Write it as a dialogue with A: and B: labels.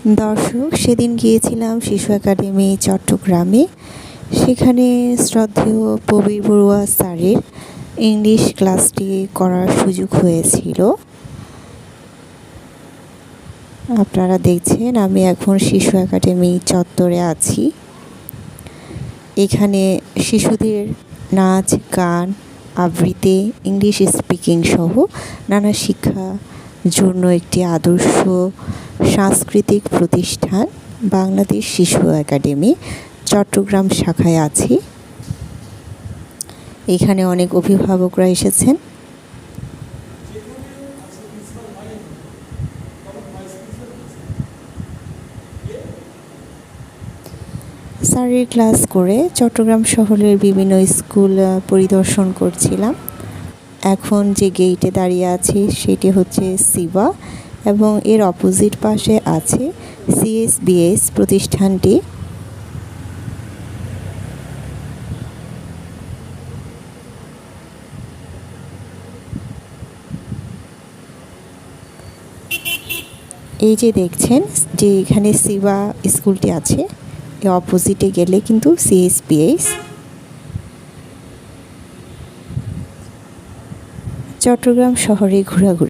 A: দর্শক, সেদিন গিয়েছিলাম শিশু একাডেমি চট্টগ্রামে। সেখানে শ্রদ্ধেয় প্রবীর বড়ুয়া স্যারের ইংলিশ ক্লাসটি করার সুযোগ হয়েছিল। আপনারা দেখছেন আমি এখন শিশু একাডেমি চত্বরে আছি। এখানে শিশুদের নাচ, গান, আবৃত্তি, ইংলিশ স্পিকিং সহ নানা শিক্ষার জন্য একটি আদর্শ সাংস্কৃতিক প্রতিষ্ঠান বাংলাদেশ শিশু একাডেমি চট্টগ্রাম শাখায় আছি। এখানে অনেক অভিভাবকরা এসেছেন। স্যারের ক্লাস করে চট্টগ্রাম শহরের বিভিন্ন স্কুল পরিদর্শন করছিলাম। এখন যে গেইটে দাঁড়িয়ে আছি সেটি হচ্ছে সিবা, এবং এর অপোজিট পাশে আছে সিএসবিএস প্রতিষ্ঠানটি। এই যে দেখছেন যে এখানে সিবা স্কুলটি আছে, এর অপোজিটে গেলে কিন্তু সিএসবিএস। চট্টগ্রাম শহরে ঘোরাঘুরি।